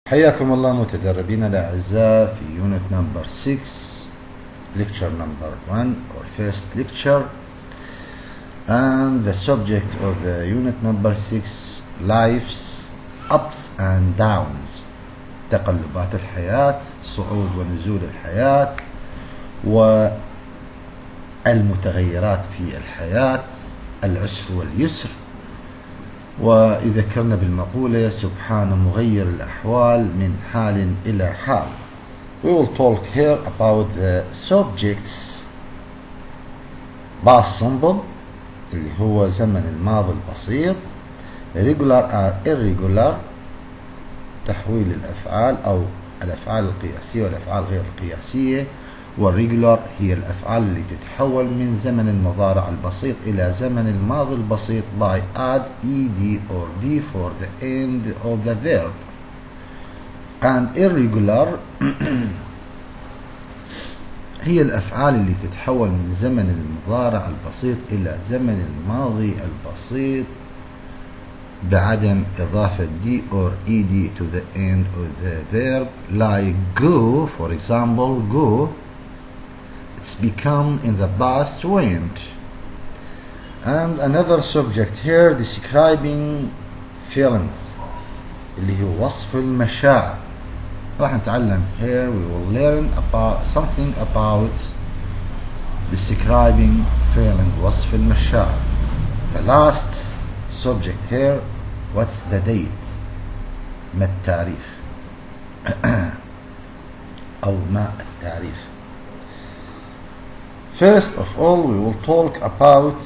حياكم الله متدربين الأعزاء في unit number 6 lecture number 1 or first lecture, and the subject of the unit number 6 life's ups and downs، تقلبات الحياة، صعود ونزول الحياة والمتغيرات في الحياة، العسر واليسر. وذكرنا بالمقولة سبحان مغير الأحوال من حال إلى حال. We will talk here about the subjects past simple اللي هو زمن الماضي البسيط، regular or irregular تحويل الأفعال أو الأفعال القياسية والأفعال غير القياسية، والريجولار هي الأفعال اللي تتحول من زمن المضارع البسيط إلى زمن الماضي البسيط by add ed or d for the end of the verb. And irregular هي الأفعال اللي تتحول من زمن المضارع البسيط إلى زمن الماضي البسيط بعدم إضافة d or ed to the end of the verb, like go, for example, go. It's become in the past went. And another subject here describing feelings اللي هو وصف المشاعر. راح نتعلم here we will learn about something about describing feeling وصف المشاعر. The last subject here, what's the date؟ ما التاريخ أو ما التاريخ. First of all, we will talk about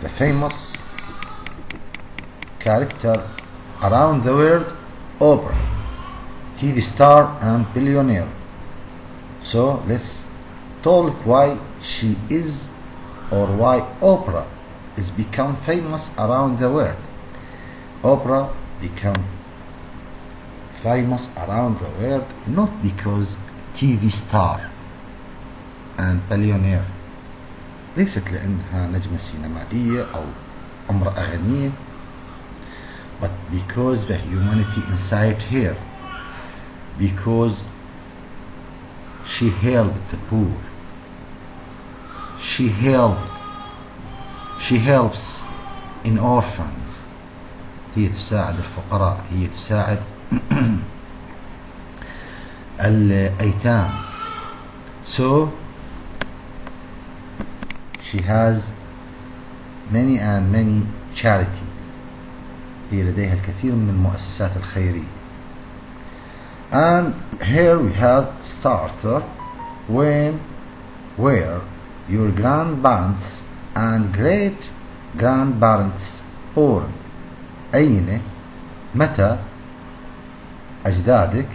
the famous character around the world, Oprah, TV star and billionaire. So let's talk why she is or why Oprah is become famous around the world. Oprah become famous around the world not because TV star and billionaire، ليست لأنها نجمة سينمائية أو امرأة غنية، but because the humanity inside her, because she helped the poor, she helps in orphans، هي تساعد الفقراء، هي تساعد الأيتام. So she has many charities، هي لديها الكثير من المؤسسات الخيرية. And here we have starter when, where your grandparents and great grandparents born. أين متى أجدادك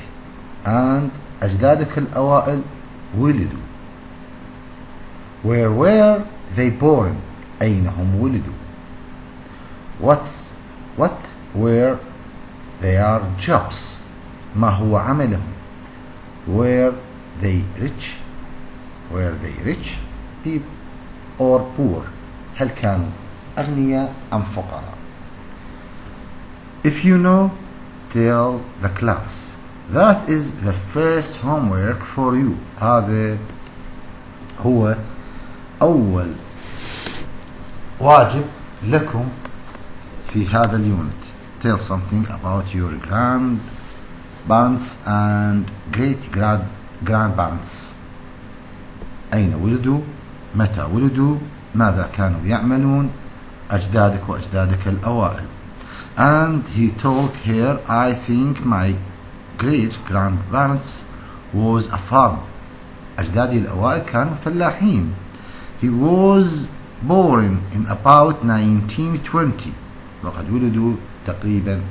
and أجدادك الأوائل ولدوا. Where were they born؟ أين هم ولدوا. What were their jobs؟ ما هو عملهم. Were they rich people or poor؟ هل كانوا أغنياء أم فقراء؟ If you know, tell the class. That is the first homework for you. هذا هو أول واجب لكم في هذا اليونت. Tell something about your grandparents and great grandparents. أين ولدوا؟ متى ولدوا؟ ماذا كانوا يعملون؟ أجدادك وأجدادك الأوائل. And he told her, I think my great grandparents was a farmer. أجدادي الأوائل كانوا فلاحين. He was born in about 1920. وقد ولدوا تقريبا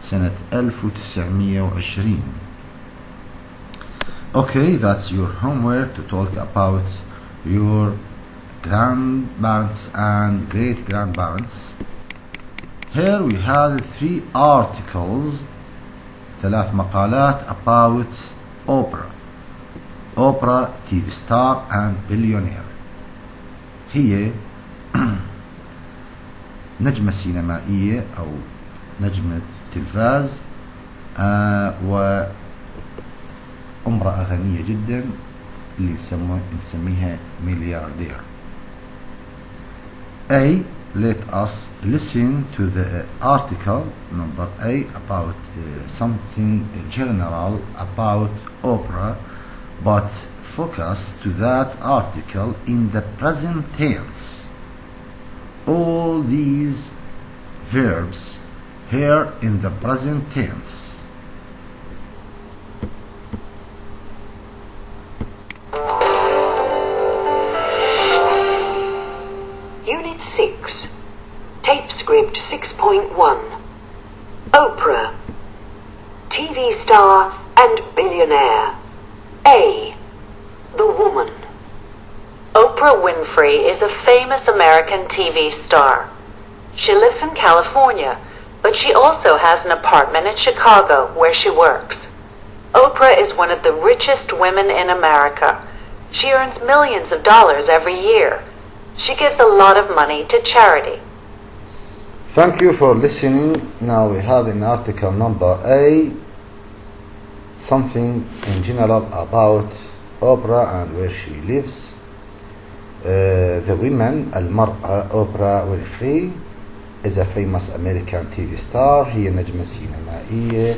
سنة 1920. Okay, that's your homework to talk about your grandparents and great grandparents. Here we have 3 articles، 3 مقالات about Oprah, TV star and billionaire. هي نجمة سينمائية أو نجمة تلفاز وامرأة غنية جدا اللي نسميها ملياردير. A. Let us listen to the article number A about something general about Oprah, but focus to that article in the present tense. All these verbs here in the present tense. Unit 6, Tape Script 6.1. Oprah, TV star and billionaire. A. The woman. Oprah Winfrey is a famous American TV star. She lives in California, but she also has an apartment in Chicago where she works. Oprah is one of the richest women in America. She earns millions of dollars every year. She gives a lot of money to charity. Thank you for listening. Now we have in article number A something in general about Oprah and where she lives. The women, المرأة Oprah Winfrey is a famous American TV star. هي نجمة سينمائية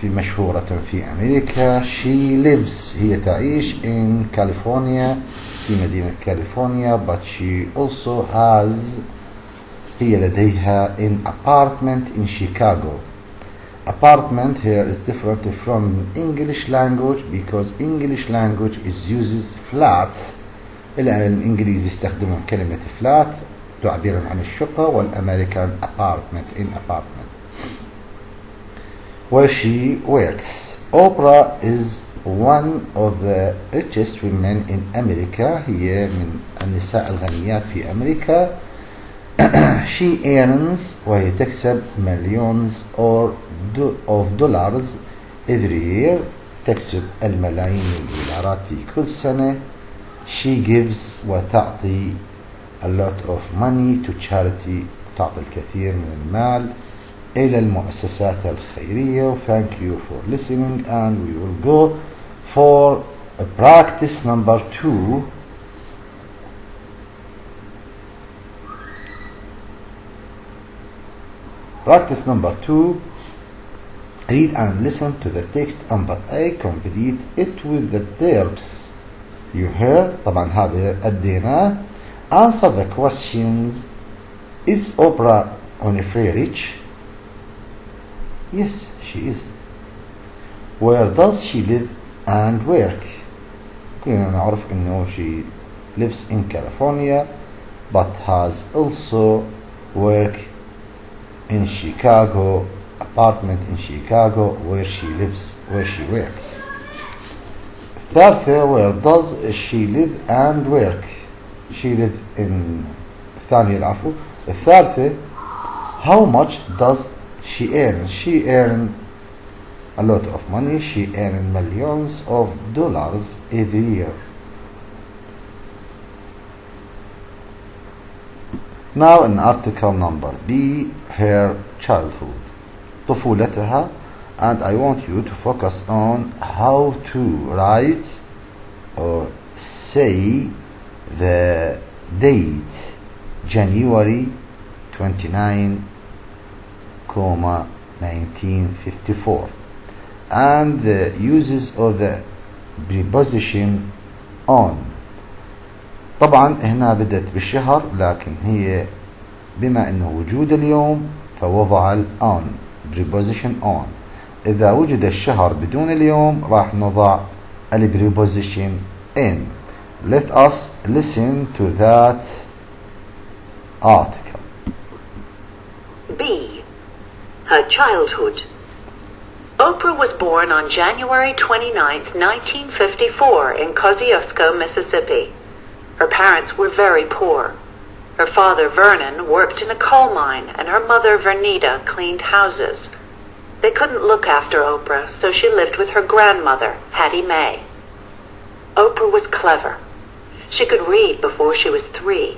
مشهورة في أمريكا. She lives, هي تعيش in California, في مدينة كاليفورنيا, but she also has, هي لديها an apartment in Chicago. Apartment here is different from English language because English language uses flat. الإنجليزي يستخدمون كلمة flat تعبير عن الشقة, والأمريكان apartment in apartment. Where she works. Oprah is one of the richest women in America. هي من النساء الغنيات في أمريكا. She earns, وهي تكسب millions of dollars every year. تكسب الملايين من الدولارات في كل سنة. She gives, وتعطي a lot of money to charity. تعطي الكثير من المال إلى المؤسسات الخيرية. Thank you for listening, and we will go for practice number 2. Practice number 2. Read and listen to the text number A. Complete it with the verbs you heard. طبعا هذا أدينا. Answer the questions. Is Oprah Winfrey rich? Yes, she is. Where does she live and work? كلنا نعرف إنه she lives in California but has also work in Chicago, apartment in Chicago where she lives, where she works. ثالثة, where does she live and work? She live in الثانية العفو. الثالثة, how much does she earn? She earn a lot of money. She earn millions of dollars every year. Now in article number B, her childhood, طفولتها, and I want you to focus on how to write or say the date, January 29, 1954, and the uses of the preposition on. طبعا هنا بدأت بالشهر, لكن هي بما انه وجود اليوم فوضع ال on, preposition on. إذا وجد الشهر بدون اليوم راح نضع ال preposition in. Let us listen to that article. B. Her childhood. Oprah was born on January 29, 1954 in Kosciuszko, Mississippi. Her parents were very poor. Her father, Vernon, worked in a coal mine, and her mother, Vernita, cleaned houses. They couldn't look after Oprah, so she lived with her grandmother, Hattie Mae. Oprah was clever. She could read before she was 3.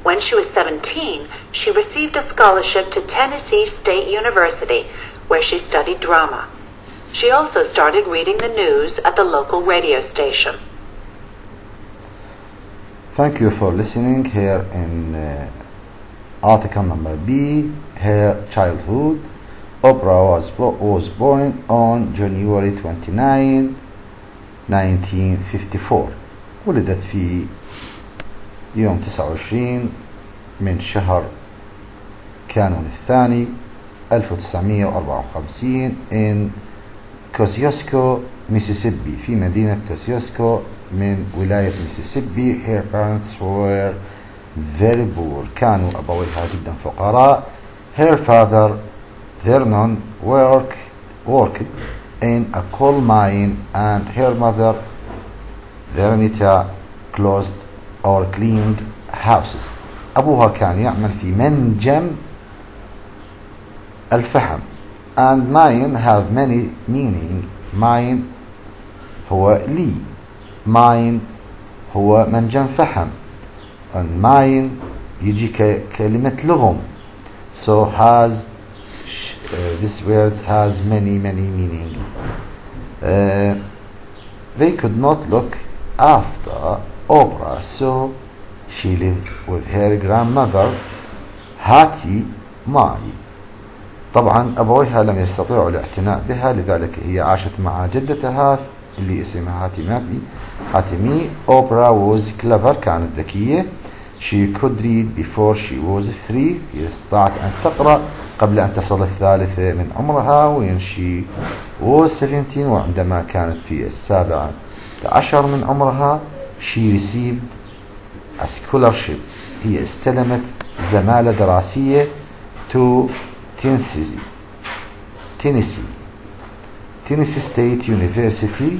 When she was 17, she received a scholarship to Tennessee State University, where she studied drama. She also started reading the news at the local radio station. Thank you for listening. Here in article number B, her childhood. Oprah was born on January 29, 1954. ولدت في يوم 29 من شهر كانون الثاني 1954 in كوسيوسكو ميسيسيبي، في مدينة كوسيوسكو من ولاية ميسيسيبي. Her parents were very poor. كانوا أبويها جدا فقراء. Her father Vernon worked in a coal mine and her mother Vernita closed or cleaned houses. أبوها كان يعمل في منجم الفحم. And mine have many meaning. mine هو لي. mine هو منجم فحم. and mine يجي كلمة لغم. so has this word has many meaning. They could not look after Oprah, so she lived with her grandmother هاتي ماي. طبعا أبويها لم يستطيعوا الاعتناء بها، لذلك هي عاشت مع جدتها اللي اسمها هاتمي. Oprah was clever. كانت ذكية. She could read before she was 3. هي استطاعت أن تقرأ قبل أن تصل 3 من عمرها. when she was 17 وعندما كانت في 17 من عمرها she received a scholarship. هي استلمت زمالة دراسية to Tennessee State University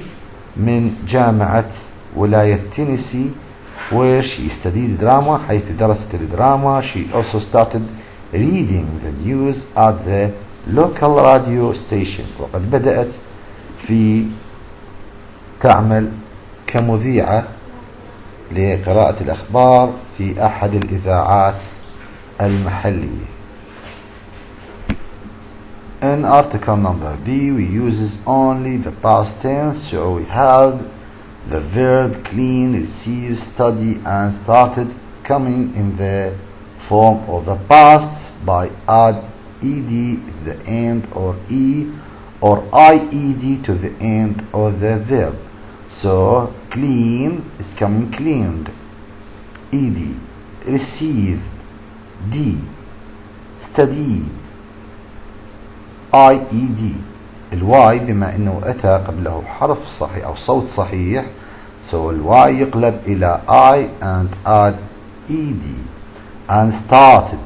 من جامعة ولاية تينيسي where she studied drama، حيث درست الدراما. She also started reading the news at the local radio station. وقد بدأت في تعمل كمذيعة لقراءة الأخبار في أحد الإذاعات المحلية. In article number B, we uses only the past tense, so we have the verb clean, receive, study, and started coming in the form of the past by add ed to the end or e or ied to the end of the verb. So clean is coming cleaned, ed, received, d, studied, IED. الواي بما انه اتى قبله حرف صحيح او صوت صحيح so الواي يقلب الى I and add ED and started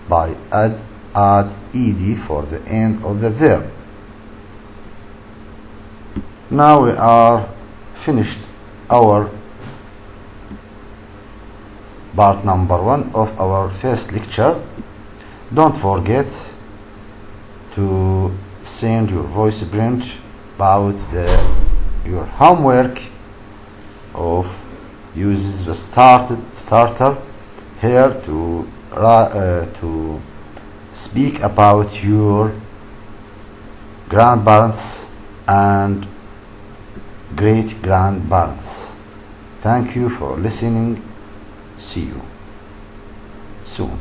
by add ED for the end of the verb. Now we are finished our part number 1 of our first lecture. Don't forget to send your voice print about your homework of uses the starter here to speak about your grandparents and great grandparents. Thank you for listening. See you soon.